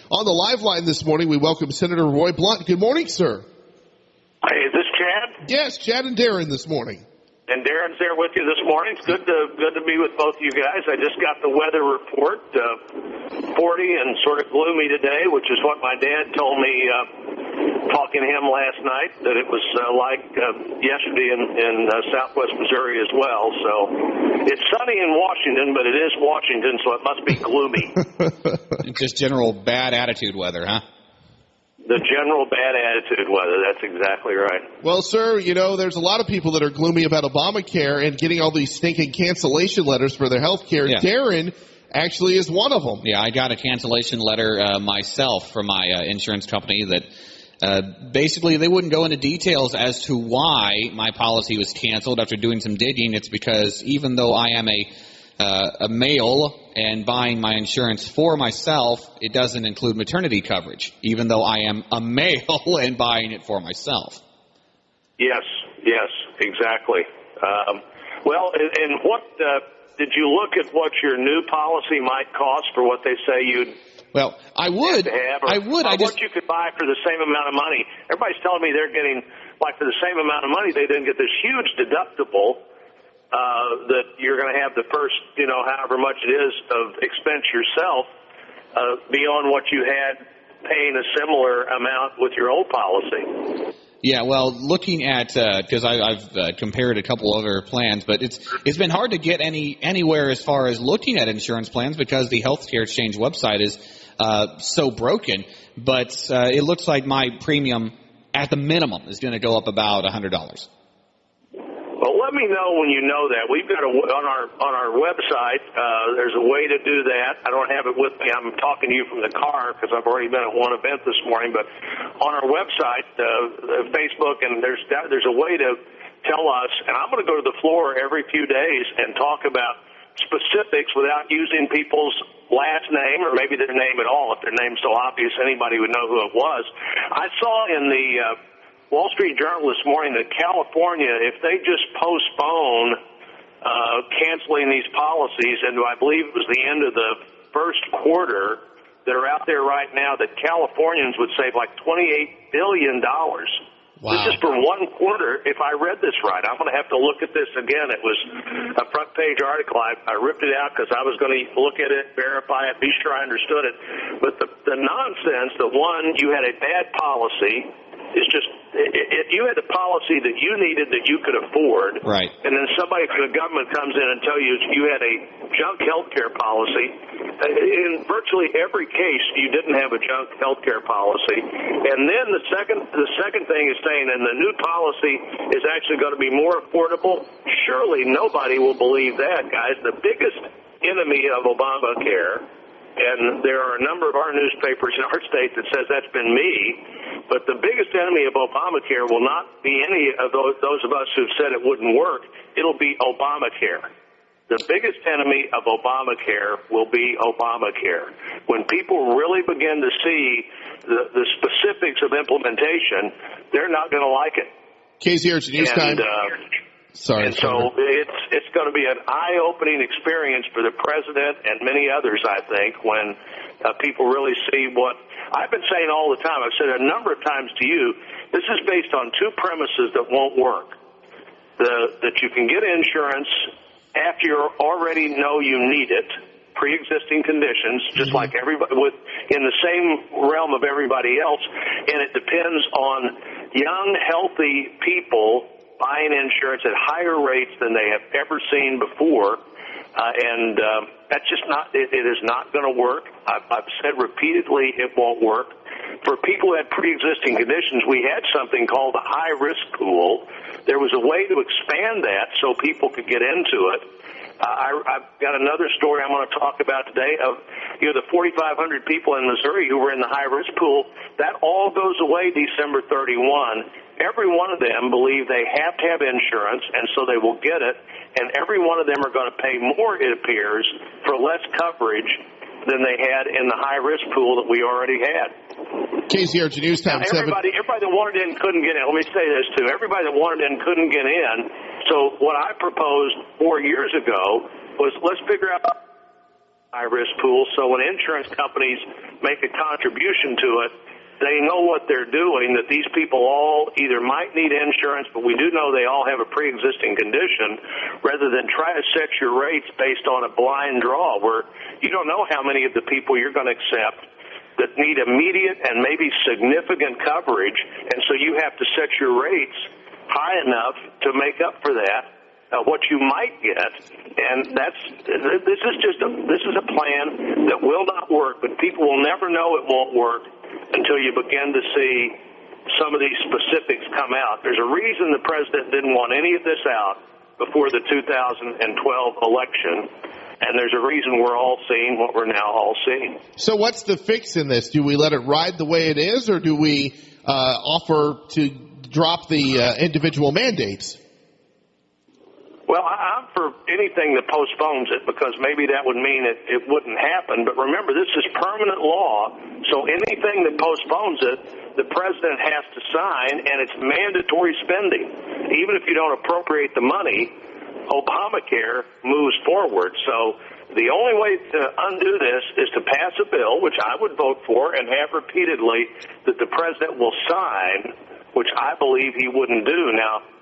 On the live line this morning, we welcome Senator Roy Blunt. Good morning, sir. Hey, is this Chad? Yes, Chad and Darrin this morning. And Darrin's there with you this morning. It's good to be with both of you guys. I just got the weather report, 40 and sort of gloomy today, which is what my dad told me talking to him last night, that it was like yesterday in southwest Missouri as well. So it's sunny in Washington, but it is Washington, so it must be gloomy. Just general bad attitude weather, huh? The general bad attitude weather. That's exactly right. Well, sir, you know, there's a lot of people that are gloomy about Obamacare and getting all these stinking cancellation letters for their health care. Yeah. Darrin actually is one of them. Yeah, I got a cancellation letter myself from my insurance company that basically they wouldn't go into details as to why my policy was canceled. After doing some digging, it's because even though I am a male and buying my insurance for myself, it doesn't include maternity coverage, even though I am a male and buying it for myself. Yes, exactly. Well, and what did you look at what your new policy might cost for what they say you'd I would. What you could buy for the same amount of money. Everybody's telling me they're getting, like, for the same amount of money, they didn't get this huge deductible that you're going to have the first, however much it is of expense yourself beyond what you had paying a similar amount with your old policy. Yeah, well, looking at because I've compared a couple other plans, but it's been hard to get anywhere as far as looking at insurance plans because the healthcare exchange website is so broken. But it looks like my premium at the minimum is going to go up about $100. Well, let me know when you know that. We've got on our website. There's a way to do that. I don't have it with me. I'm talking to you from the car because I've already been at one event this morning. But on our website, Facebook, and there's a way to tell us. And I'm going to go to the floor every few days and talk about specifics without using people's last name or maybe their name at all. If their name's so obvious, anybody would know who it was. I saw in the Wall Street Journal this morning that California, if they just postpone canceling these policies, and I believe it was the end of the first quarter that are out there right now, that Californians would save like $28 billion. Wow. This is for one quarter. If I read this right, I'm going to have to look at this again. It was a front page article. I ripped it out because I was going to look at it, verify it, be sure I understood it. But the nonsense that, one, you had a bad policy. It's just, if you had a policy that you needed that you could afford, right, and then somebody from the government comes in and tell you had a junk health care policy, in virtually every case you didn't have a junk health care policy. And then the second thing is saying, and the new policy is actually going to be more affordable. Surely nobody will believe that, guys. The biggest enemy of Obamacare, and there are a number of our newspapers in our state that says that's been me, but the biggest enemy of Obamacare will not be any of those of us who've said it wouldn't work. It'll be Obamacare. The biggest enemy of Obamacare will be Obamacare. When people really begin to see the specifics of implementation, they're not going to like it. KZRG News Time. Sorry. And so it's going to be an eye-opening experience for the president and many others, I think, when people really see what I've been saying all the time. I've said a number of times to you, this is based on two premises that won't work. That you can get insurance after you already know you need it, pre-existing conditions, just like everybody in the same realm of everybody else, and it depends on young, healthy people buying insurance at higher rates than they have ever seen before, and that's just not. It is not going to work. I've said repeatedly it won't work. For people who had pre-existing conditions, we had something called a high-risk pool. There was a way to expand that so people could get into it. I've got another story I'm going to talk about today of the 4,500 people in Missouri who were in the high-risk pool. That all goes away December 31. Every one of them believe they have to have insurance, and so they will get it. And every one of them are going to pay more, it appears, for less coverage than they had in the high-risk pool that we already had. KZRG News Time. Everybody that wanted in couldn't get in. Let me say this, too. Everybody that wanted in couldn't get in. So what I proposed 4 years ago was let's figure out high-risk pool. So when insurance companies make a contribution to it, they know what they're doing, that these people all either might need insurance, but we do know they all have a pre-existing condition, rather than try to set your rates based on a blind draw where you don't know how many of the people you're going to accept that need immediate and maybe significant coverage, and so you have to set your rates high enough to make up for that. What you might get, and this is a plan that will not work, but people will never know it won't work until you begin to see some of these specifics come out. There's a reason the president didn't want any of this out before the 2012 election, and there's a reason we're all seeing what we're now all seeing. So what's the fix in this? Do we let it ride the way it is, or do we offer to drop the individual mandates? Well, I'm for anything that postpones it, because maybe that would mean it wouldn't happen. But remember, this is permanent law, so anything that postpones it, the president has to sign, and it's mandatory spending. Even if you don't appropriate the money, ObamaCare moves forward. So the only way to undo this is to pass a bill, which I would vote for and have repeatedly, that the president will sign, which I believe he wouldn't do. Now,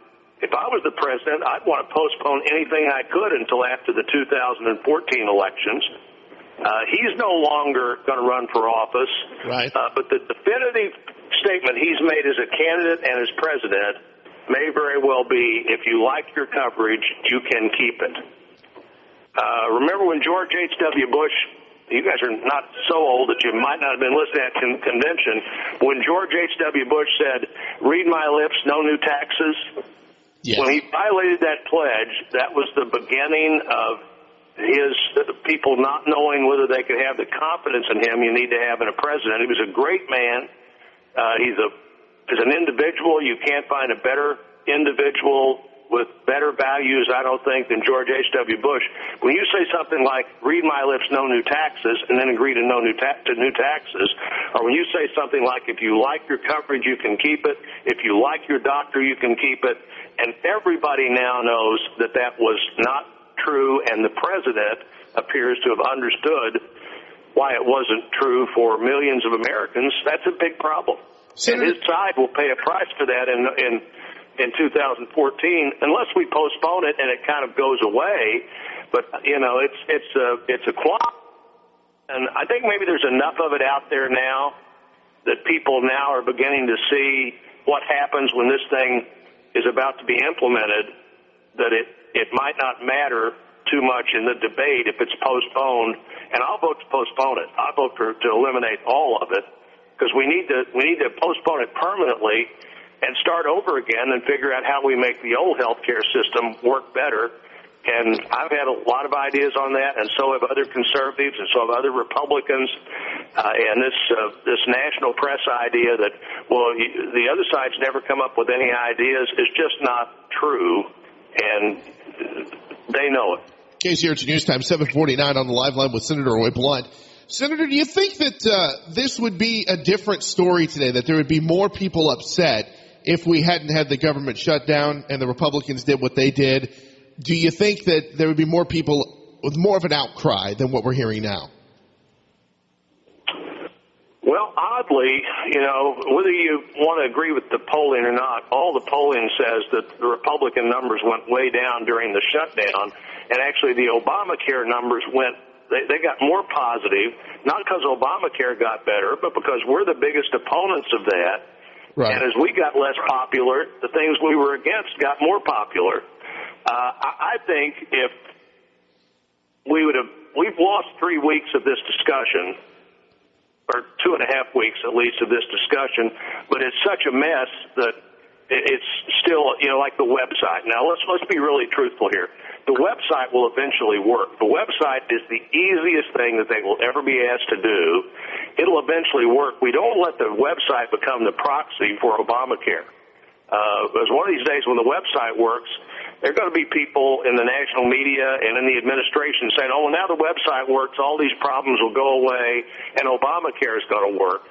if I was the president, I'd want to postpone anything I could until after the 2014 elections. He's no longer going to run for office. Right. But the definitive statement he's made as a candidate and as president may very well be, if you like your coverage, you can keep it. Remember when George H.W. Bush, you guys are not so old that you might not have been listening at convention, when George H.W. Bush said, "Read my lips, no new taxes." Yes. When he violated that pledge, that was the beginning of his people not knowing whether they could have the confidence in him you need to have in a president. He was a great man. As an individual, you can't find a better individual with better values, I don't think, than George H.W. Bush. When you say something like, "Read my lips, no new taxes," and then agree to new taxes, or when you say something like, "If you like your coverage, you can keep it. If you like your doctor, you can keep it," and everybody now knows that that was not true, and the president appears to have understood why it wasn't true for millions of Americans, that's a big problem. And his side will pay a price for that in 2014, unless we postpone it and it kind of goes away. But, you know, it's a quant. And I think maybe there's enough of it out there now that people now are beginning to see what happens when this thing is about to be implemented, that it might not matter too much in the debate if it's postponed. And I'll vote to postpone it. I'll vote to eliminate all of it, because we need to postpone it permanently and start over again and figure out how we make the old health care system work better. And I've had a lot of ideas on that, and so have other conservatives, and so have other Republicans. And this national press idea that, well, the other side's never come up with any ideas is just not true, and they know it. KZRG News Time, 7:49 on the live line with Senator Roy Blunt. Senator, do you think that this would be a different story today, that there would be more people upset if we hadn't had the government shut down and the Republicans did what they did? Do you think that there would be more people with more of an outcry than what we're hearing now? Well, oddly, you know, whether you want to agree with the polling or not, all the polling says that the Republican numbers went way down during the shutdown, and actually the ObamaCare numbers they got more positive, not because Obamacare got better, but because we're the biggest opponents of that. Right. And as we got less popular, the things we were against got more popular. I think if we've lost 3 weeks of this discussion, or 2.5 weeks at least of this discussion, but it's such a mess that it's still, you know, like the website. Now let's be really truthful here. The website will eventually work. The website is the easiest thing that they will ever be asked to do. It'll eventually work. We don't let the website become the proxy for Obamacare. Because one of these days when the website works, there are going to be people in the national media and in the administration saying, "Oh, well, now the website works, all these problems will go away, and Obamacare is going to work."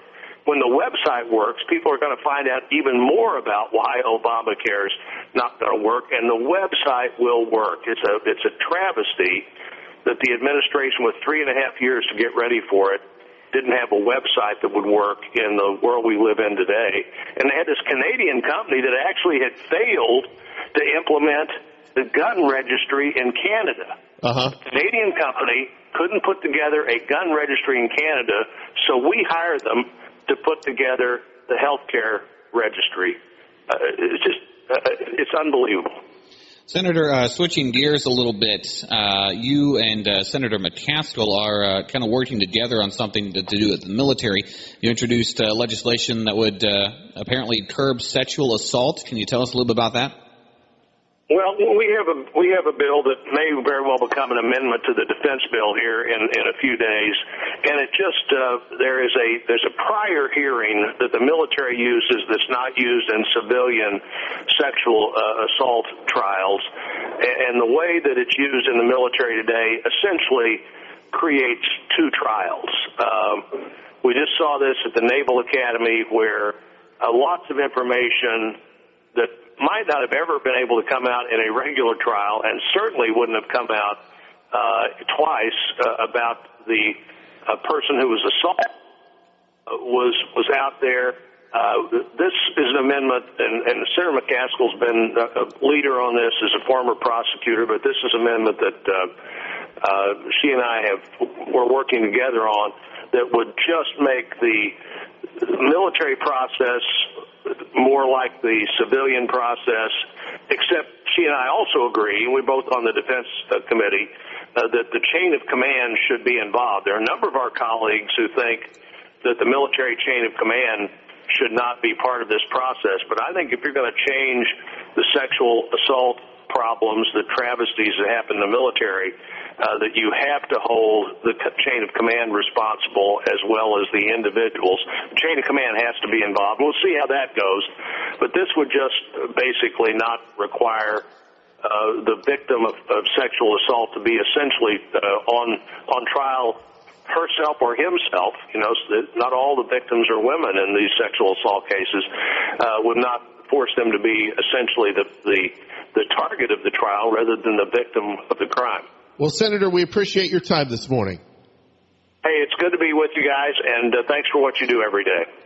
When the website works, people are going to find out even more about why Obamacare is not going to work, and the website will work. It's a travesty that the administration, with 3.5 years to get ready for it, didn't have a website that would work in the world we live in today. And they had this Canadian company that actually had failed to implement the gun registry in Canada. Uh-huh. The Canadian company couldn't put together a gun registry in Canada, so we hired them to put together the healthcare registry. It's unbelievable. Senator, switching gears a little bit, you and Senator McCaskill are kind of working together on something to do with the military. You introduced legislation that would apparently curb sexual assault. Can you tell us a little bit about that? Well, we have a bill that may very well become an amendment to the defense bill here in a few days, and it just there's a prior hearing that the military uses that's not used in civilian sexual assault trials, and the way that it's used in the military today essentially creates two trials. We just saw this at the Naval Academy, where lots of information that might not have ever been able to come out in a regular trial, and certainly wouldn't have come out twice about the person who was assaulted was out there. This is an amendment, and Senator McCaskill's been a leader on this as a former prosecutor, but this is an amendment that she and I we're working together on that would just make the military process more like the civilian process, except she and I also agree, and we're both on the Defense Committee, that the chain of command should be involved. There are a number of our colleagues who think that the military chain of command should not be part of this process, but I think if you're going to change the sexual assault problems, the travesties that happen in the military, that you have to hold the chain of command responsible as well as the individuals. The chain of command has to be involved. We'll see how that goes. But this would just basically not require the victim of sexual assault to be essentially on trial herself or himself. You know, not all the victims are women in these sexual assault cases. Would not force them to be essentially the target of the trial rather than the victim of the crime. Well, Senator, we appreciate your time this morning. Hey, it's good to be with you guys, and thanks for what you do every day.